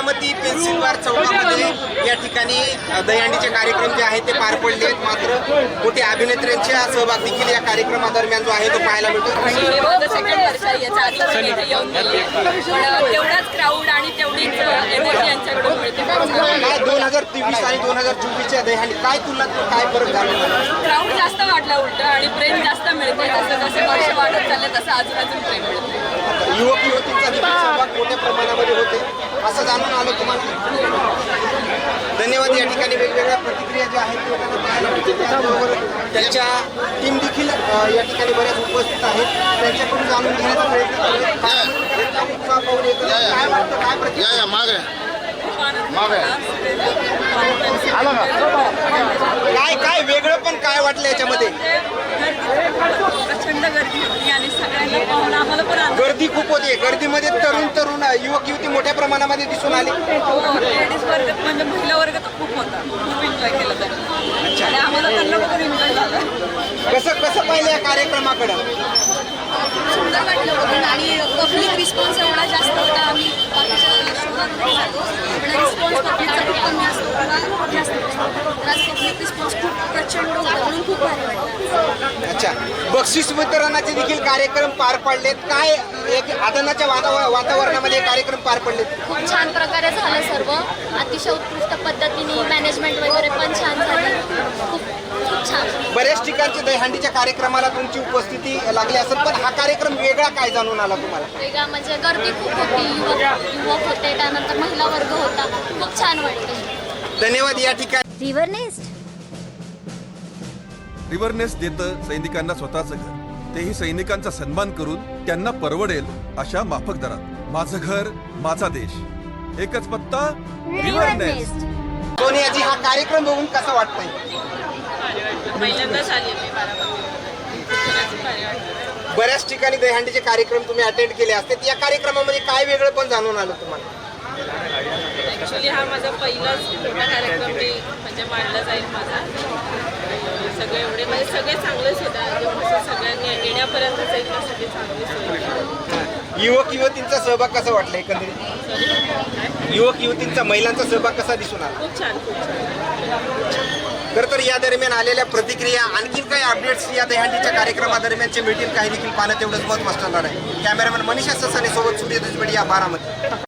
बारामती पेन्सिलबार चौकामध्ये या ठिकाणी दहीहंडीचे कार्यक्रम जे आहेत ते पार पडले आहेत. मात्र मोठे अभिनेत्र्यांचा सहभाग देखील या कार्यक्रमादरम्यान जो आहे तो पाहायला मिळतो. तेवढाच क्राऊड आणि तेवढीच एनर्जी यांच्याकडून मिळते. काय 2023 आणि 2024च्या दहीहंडी काय तुलनात्मक काय फरक झाला? क्राऊड जास्त वाढला उलट आणि प्रेम जास्त मिळते. जसं जसे वर्ष वाढत चालले तसं अजून प्रेम मिळते. युवक युवतींचा देखील सहभाग मोठ्या प्रमाणामध्ये होते असं जाणून आलं तुम्हाला. धन्यवाद. या ठिकाणी वेगवेगळ्या प्रतिक्रिया ज्या आहेत लोकांना पाहायला मिळतील. त्याचबरोबर त्यांच्या टीम देखील या ठिकाणी बऱ्याच उपस्थित आहेत. त्यांच्याकडून जाणून घेण्याचा प्रयत्न करत काय वाटतं काय प्रतिक्रिया काय काय वेगळं पण काय वाटलं याच्यामध्ये? प्रचंड गर्दी होती आणि सगळ्यांना पाहून आम्हाला पण गर्दी खूप होती. गर्दीमध्ये तरुण युवक युवती मोठ्या प्रमाणामध्ये दिसून आले. लेडीज वर्ग म्हणजे महिला वर्ग तर खूप होता. खूप एन्जॉय केलं त्यांनी आणि आम्हाला त्यांना बघून एन्जॉय झालं. कसं पाहिलं या कार्यक्रमाकडं? सुंदर वाटलं बघून आणि पब्लिक रिस्पॉन्स एवढा जास्त होता. आम्ही बाकीच्या शोधांमध्ये जातो पण रिस्पॉन्स पब्लिकचा खूप कमी असतो किंवा जास्त असतो. तर आज पब्लिक रिस्पॉन्स खूप प्रचंड होता म्हणून खूप भारी वाटतं. अच्छा, बक्षीस वितरणाचे देखील कार्यक्रम पार पडलेत. काय एक आनंदाच्या वातावरणामध्ये कार्यक्रम पार पडलेत? खूप छान प्रकारे झालं सर्व. अतिशय उत्कृष्ट पद्धतीने मॅनेजमेंट वगैरे पण छान झालं. खूप छान. बऱ्याच ठिकाणच्या दहीहंडीच्या कार्यक्रमाला तुमची उपस्थिती लागली असेल पण हा कार्यक्रम वेगळा काय जाणून आला तुम्हाला? वेगळा म्हणजे गर्दी खूप होती. युवक होते, त्यानंतर महिला वर्ग होता. खूप छान वाटते. धन्यवाद. या ठिकाणी रिव्हरनेस्ट देतं सैनिकांना स्वतःचं घर, तेही सैनिकांचा सन्मान करून त्यांना परवडेल अशा माफक दरात. माझं घर माझा देश, एकच पत्ता रिव्हरनेस्ट. सोनियाजी, हा कार्यक्रम बघून कसं वाटतंय? पहिल्यांदाच आली मी बारामती. बऱ्याच ठिकाणी दहीहंडीचे कार्यक्रम तुम्ही अटेंड केले असते. या कार्यक्रमामध्ये काय वेगळं पण जाणून आलं तुम्हाला? ॲक्च्युली हा माझा पहिलाच मोठा कार्यक्रम मी म्हणजे मांडला जाईल माझा. सगळे एवढे म्हणजे सगळे चांगलेच होते. सगळ्यांनी येण्यापर्यंतच एक सगळे चांगलेच होते. युवक युवतींचा सहभाग कसा वाटला एकंदरीत? युवक युवतींचा महिलांचा सहभाग कसा दिसून आला? खूप छान खूप छान. तर या दरम्यान आलेल्या प्रतिक्रिया आणखीन काही अपडेट्स या दहीहंडीच्या कार्यक्रमादरम्यानचे मिळतील काही देखील पाहणं तेवढंच महत्त्वाचं असणार आहे. कॅमेरामॅन मनीषा ससाने सोबत सूर्य दुजबडिया, बारामती.